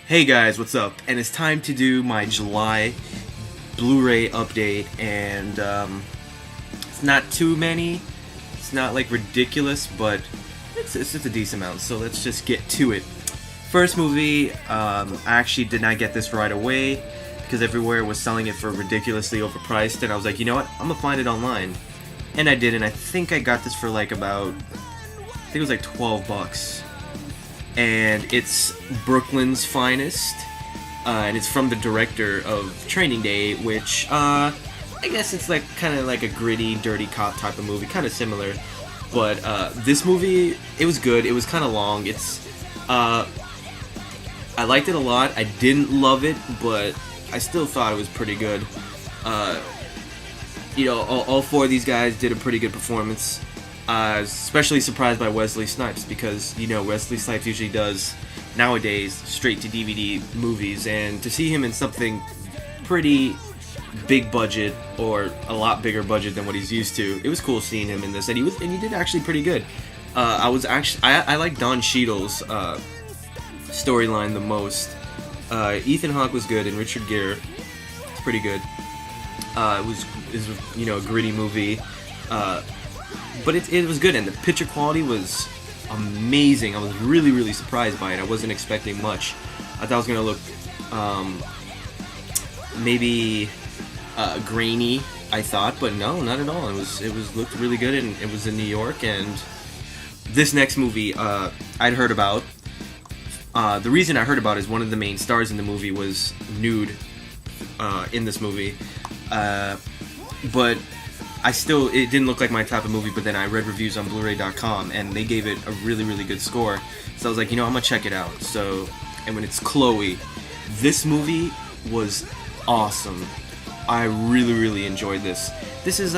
Hey guys, what's up? And it's time to do my July Blu-ray update, and it's not too many. It's not like ridiculous, but it's a decent amount. So let's just get to it. First movie, I actually did not get this right away because everywhere was selling it for ridiculously overpriced, and I was like, you know what? I'm gonna find it online, and I did, and I think I got this for like about, I think it was like $12. And it's Brooklyn's Finest, and it's from the director of Training Day, which I guess it's like kind of like a gritty, dirty cop type of movie, kind of similar. But this movie, it was good. It was kind of long. I liked it a lot. I didn't love it, but I still thought it was pretty good. All four of these guys did a pretty good performance. Especially surprised by Wesley Snipes because, Wesley Snipes usually does, nowadays, straight-to-DVD movies, and to see him in something pretty big budget, or a lot bigger budget than what he's used to, it was cool seeing him in this, and he did actually pretty good. I like Don Cheadle's storyline the most. Ethan Hawke was good, and Richard Gere was pretty good. It was a gritty movie. But it was good, and the picture quality was amazing. I was really, really surprised by it. I wasn't expecting much. I thought it was going to look maybe grainy, I thought, but no, not at all. It looked really good, and it was in New York. And this next movie I'd heard about. The reason I heard about it is one of the main stars in the movie was nude in this movie. But it didn't look like my type of movie, but then I read reviews on Blu-Ray.com, and they gave it a really, really good score. So I was like, I'm gonna check it out. And when it's Chloe, this movie was awesome. I really, really enjoyed this. This is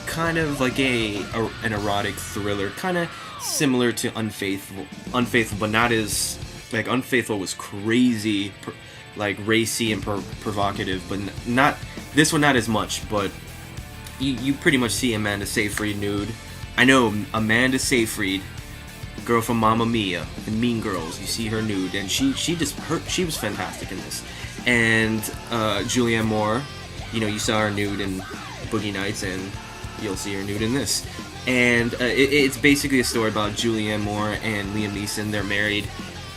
kind of like an erotic thriller, kind of similar to Unfaithful, but not as, like, Unfaithful was crazy, like racy and provocative, but not this one, not as much, but you pretty much see Amanda Seyfried nude. I know Amanda Seyfried, girl from Mamma Mia and Mean Girls. You see her nude, and she was fantastic in this. And Julianne Moore, you saw her nude in Boogie Nights, and you'll see her nude in this. And it's basically a story about Julianne Moore and Liam Neeson. They're married,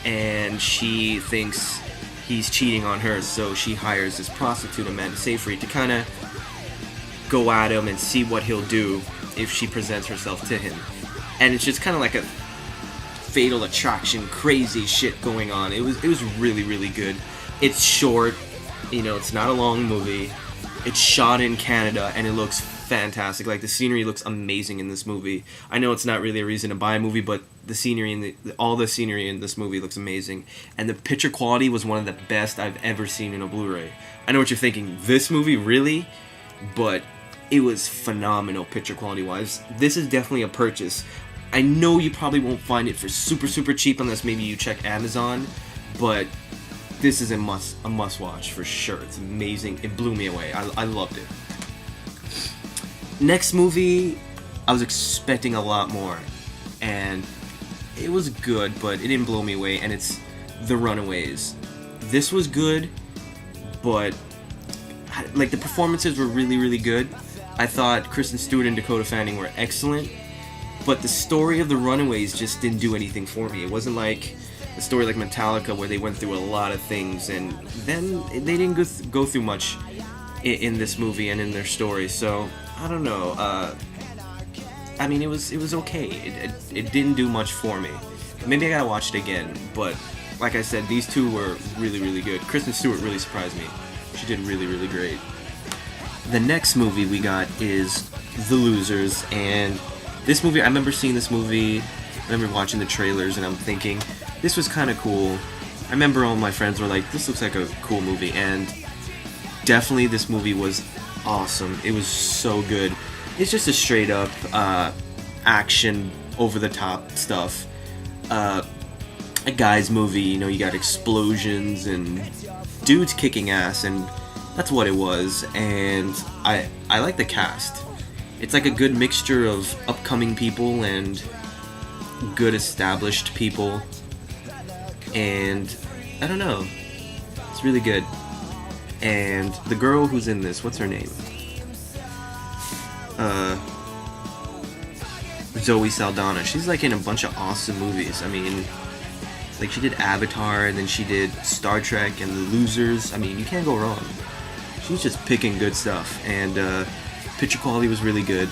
and she thinks he's cheating on her, so she hires this prostitute, Amanda Seyfried, to kind of go at him and see what he'll do if she presents herself to him. And it's just kind of like a fatal attraction, crazy shit going on. It was really, really good. It's short, it's not a long movie. It's shot in Canada, and it looks fantastic. Like, the scenery looks amazing in this movie. I know it's not really a reason to buy a movie, but the scenery and all the scenery in this movie looks amazing. And the picture quality was one of the best I've ever seen in a Blu-ray. I know what you're thinking. This movie, really? But it was phenomenal picture quality wise. This is definitely a purchase. I know you probably won't find it for super, super cheap unless maybe you check Amazon, but this is a must watch for sure. It's amazing. It blew me away. I loved it. Next movie, I was expecting a lot more, and it was good, but it didn't blow me away, and it's The Runaways. This was good, but like, the performances were really, really good. I thought Kristen Stewart and Dakota Fanning were excellent, but the story of The Runaways just didn't do anything for me. It wasn't like a story like Metallica, where they went through a lot of things, and then they didn't go through much in this movie and in their story. So I don't know. It was okay. It didn't do much for me. Maybe I gotta watch it again. But like I said, these two were really, really good. Kristen Stewart really surprised me. She did really, really great. The next movie we got is The Losers, and this movie, I remember seeing this movie, I remember watching the trailers, and I'm thinking, this was kind of cool. I remember all my friends were like, this looks like a cool movie, and definitely this movie was awesome. It was so good. It's just a straight up action, over the top stuff. A guy's movie, you got explosions and dudes kicking ass, and that's what it was. And I like the cast. It's like a good mixture of upcoming people and good established people. And I don't know. It's really good. And the girl who's in this, what's her name? Zoe Saldana. She's like in a bunch of awesome movies. I mean, like she did Avatar, and then she did Star Trek and The Losers. I mean, you can't go wrong. She's just picking good stuff, and picture quality was really good.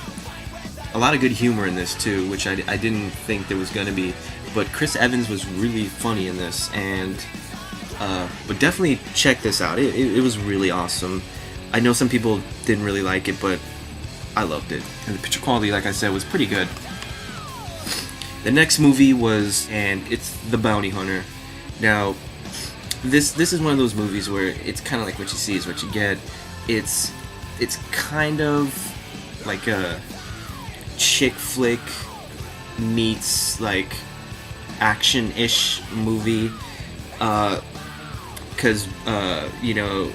A lot of good humor in this too, which I didn't think there was gonna be. But Chris Evans was really funny in this, and but definitely check this out. It was really awesome. I know some people didn't really like it, but I loved it. And the picture quality, like I said, was pretty good. The next movie was, and it's The Bounty Hunter. Now, this is one of those movies where it's kind of like what you see is what you get. It's kind of like a chick flick meets like action-ish movie, because you know,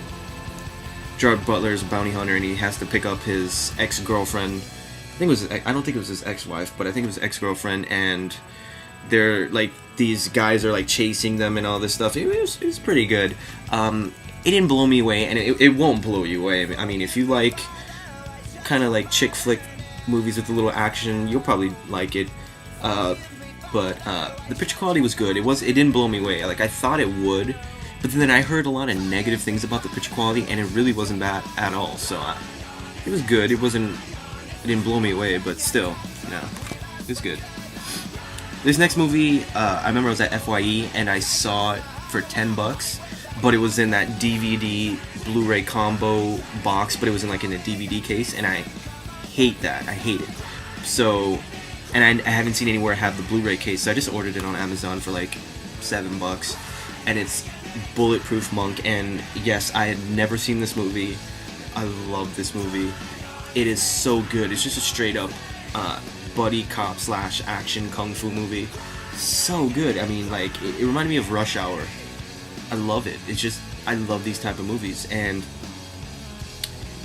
Gerard Butler is a bounty hunter and he has to pick up his ex-girlfriend. I don't think it was his ex-wife, but I think it was his ex-girlfriend, and they're like, these guys are like chasing them and all this stuff. It was pretty good. It didn't blow me away, and it won't blow you away. I mean, if you like kind of like chick flick movies with a little action, you'll probably like it. But the picture quality was good. It didn't blow me away. Like I thought it would, but then I heard a lot of negative things about the picture quality, and it really wasn't bad at all. So it was good. It didn't blow me away, but still, no, it was good. This next movie, I remember I was at FYE and I saw it for $10, but it was in that DVD Blu-ray combo box, but it was in a DVD case, and I hate that. I hate it. So, and I haven't seen anywhere have the Blu-ray case, so I just ordered it on Amazon for like $7, and it's Bulletproof Monk. And yes, I had never seen this movie. I love this movie. It is so good. It's just a straight up buddy cop / action kung fu movie. So good. I mean, like, it reminded me of Rush Hour. I love it. It's just, I love these type of movies. And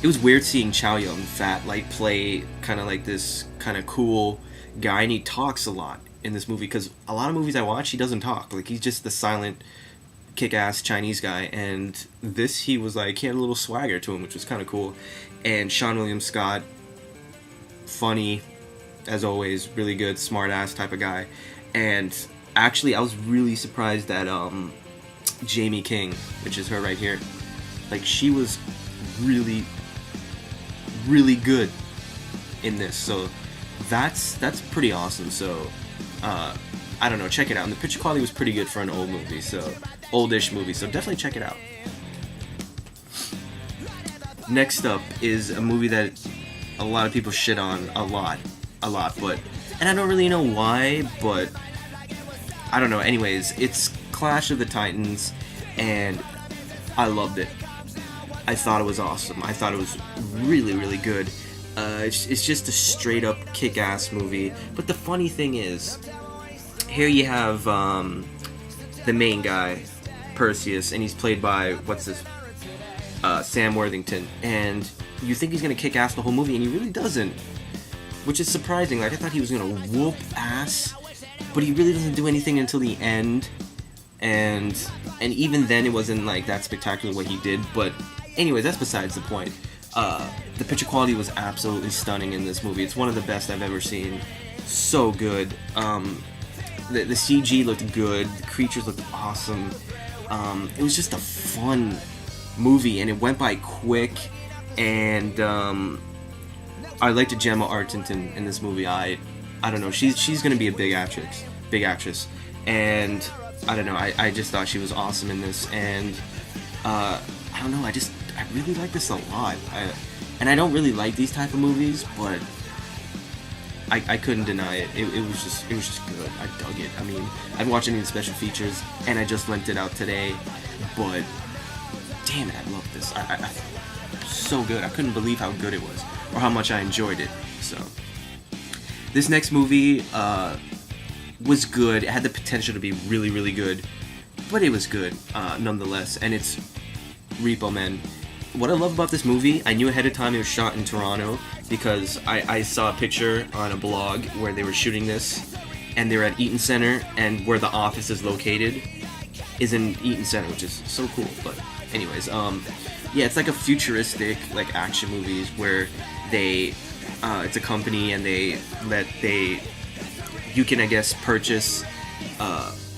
it was weird seeing Chow Yun-fat like play kind of like this kind of cool guy, and he talks a lot in this movie, because a lot of movies I watch he doesn't talk. Like, he's just the silent kick-ass Chinese guy, and this, he was like, he had a little swagger to him, which was kind of cool. And Sean William Scott, funny as always, really good, smart ass type of guy. And actually I was really surprised that Jamie King, which is her right here, like, she was really good in this. So that's pretty awesome. So I don't know, check it out. And the picture quality was pretty good for an old movie, so oldish movie, so definitely check it out. Next up is a movie that a lot of people shit on a lot, but, and I don't really know why, but I don't know. Anyways, it's Clash of the Titans, and I loved it. I thought it was awesome. I thought it was really good. It's just a straight up kick-ass movie. But the funny thing is, here you have the main guy, Perseus, and he's played by, Sam Worthington, and you think he's gonna kick ass the whole movie, and he really doesn't, which is surprising. Like, I thought he was gonna whoop ass, but he really doesn't do anything until the end, and even then it wasn't like that spectacular what he did. But anyways, that's besides the point. The picture quality was absolutely stunning in this movie. It's one of the best I've ever seen. So good. The CG looked good. The creatures looked awesome. It was just a fun movie, and it went by quick. And I liked Gemma Arterton in this movie. I don't know. She's gonna be a big actress. And I don't know. I just thought she was awesome in this. And I don't know. I really like this a lot. And I don't really like these type of movies, but I couldn't deny it. It was just good. I dug it. I mean, I haven't watched any of the special features, and I just lent it out today. But damn it, I love this. I so good. I couldn't believe how good it was, or how much I enjoyed it. So this next movie was good. It had the potential to be really good, but it was good nonetheless. And it's Repo Man. What I love about this movie, I knew ahead of time it was shot in Toronto, because I saw a picture on a blog where they were shooting this, and they were at Eaton Centre, and where the office is located is in Eaton Center, which is so cool. But anyways, yeah, it's like a futuristic like action movies where they it's a company and you can, I guess, purchase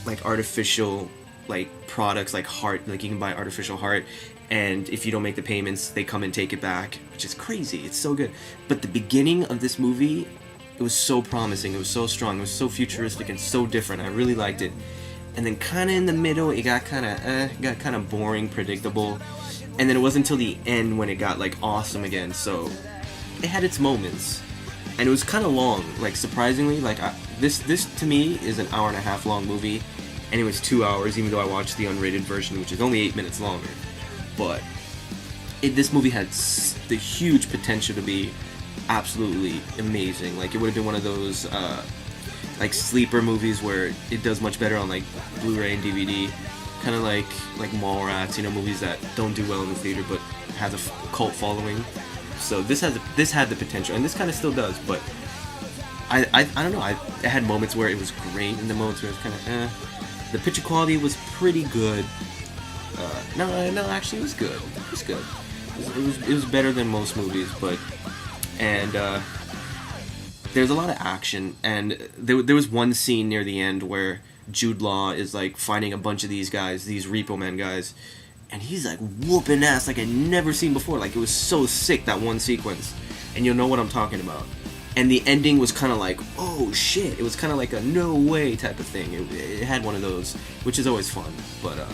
like artificial like products like heart, like you can buy artificial heart, and if you don't make the payments they come and take it back, which is crazy. It's so good. But the beginning of this movie, it was so promising, it was so strong, it was so futuristic and so different. I really liked it. And then kind of in the middle it got kind of boring, predictable, and then it wasn't until the end when it got like awesome again. So it had its moments, and it was kind of long, like surprisingly. Like this to me is an hour and a half long movie, and it was 2 hours, even though I watched the unrated version, which is only 8 minutes longer. But this movie had the huge potential to be absolutely amazing. Like it would have been one of those like sleeper movies where it does much better on like Blu-ray and DVD, kind of like Mallrats, you know, movies that don't do well in the theater but has a cult following. So this had the potential, and this kind of still does. But I don't know. I had moments where it was great, and the moments where it was kind of The picture quality was pretty good. No, actually, it was good. It was good. It was better than most movies, but there's a lot of action, and there was one scene near the end where Jude Law is like fighting a bunch of these guys, these Repo Man guys, and he's like whooping ass like I'd never seen before. Like it was so sick, that one sequence, and you'll know what I'm talking about. And the ending was kind of like, oh shit, it was kind of like a no way type of thing. It had one of those, which is always fun. But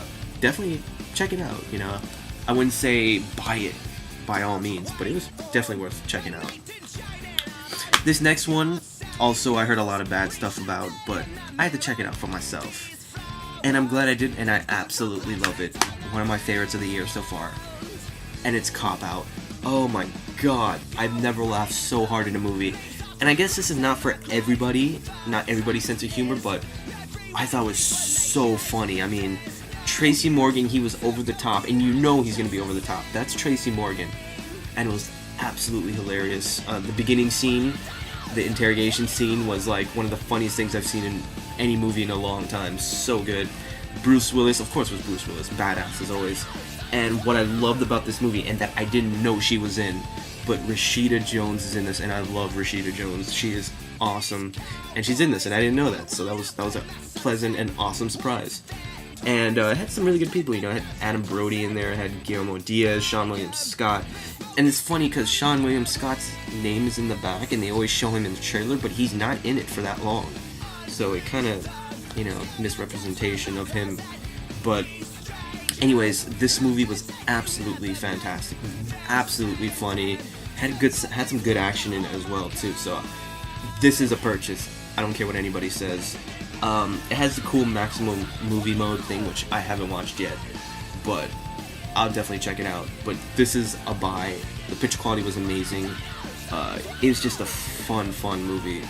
definitely check it out, you know. I wouldn't say buy it by all means, but it was definitely worth checking out. This next one, also I heard a lot of bad stuff about, but I had to check it out for myself. And I'm glad I did, and I absolutely love it. One of my favorites of the year so far. And it's Cop Out. Oh my god, I've never laughed so hard in a movie. And I guess this is not for everybody, not everybody's sense of humor, but I thought it was so funny. I mean, Tracy Morgan, he was over the top, and you know he's going to be over the top. That's Tracy Morgan. And it was absolutely hilarious. The beginning scene, the interrogation scene, was like one of the funniest things I've seen in any movie in a long time. So good. Bruce Willis, of course, was Bruce Willis, badass as always. And what I loved about this movie, and that I didn't know she was in, but Rashida Jones is in this, and I love Rashida Jones. She is awesome, and she's in this, and I didn't know that, so that was a pleasant and awesome surprise. And it had some really good people, you know. It had Adam Brody in there, it had Guillermo Diaz, Sean William Scott. And it's funny because Sean William Scott's name is in the back, and they always show him in the trailer, but he's not in it for that long. So it kind of, you know, misrepresentation of him. But anyways, this movie was absolutely fantastic, absolutely funny, had some good action in it as well too. So this is a purchase. I don't care what anybody says. It has the cool maximum movie mode thing, which I haven't watched yet, but I'll definitely check it out. But this is a buy. The picture quality was amazing. It was just a fun movie.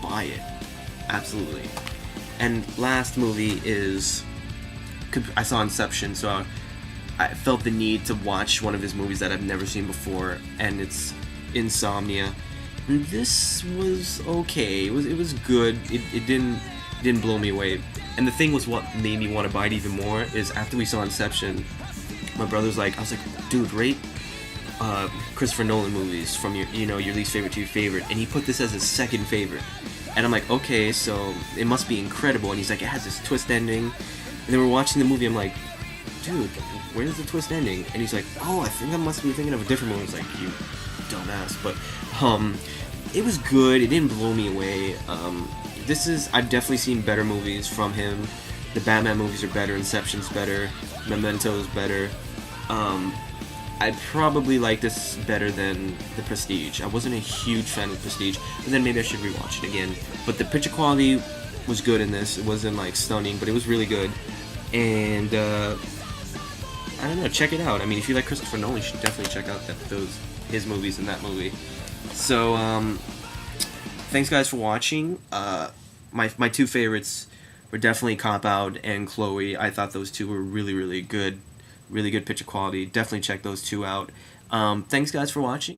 Buy it, absolutely. And last movie is, I saw Inception, so I felt the need to watch one of his movies that I've never seen before, and it's Insomnia. And this was okay. It was good. It didn't blow me away. And the thing was, what made me want to buy it even more is after we saw Inception, my brother's like, I was like, dude, rate Christopher Nolan movies from your least favorite to your favorite, and he put this as his second favorite. And I'm like, okay, so it must be incredible. And he's like, it has this twist ending. And then we're watching the movie, I'm like, dude, where's the twist ending? And he's like, oh, I think I must be thinking of a different movie. I was like, you dumbass. But it was good. It didn't blow me away. I've definitely seen better movies from him. The Batman movies are better. Inception's better. Memento's better. I probably like this better than The Prestige. I wasn't a huge fan of The Prestige, and then maybe I should rewatch it again. But the picture quality was good in this. It wasn't like stunning, but it was really good. And I don't know, check it out. I mean, if you like Christopher Nolan, you should definitely check out his movies and that movie. So thanks guys for watching. My two favorites were definitely Cop Out and Chloe. I thought those two were really good picture quality. Definitely check those two out. Thanks guys for watching.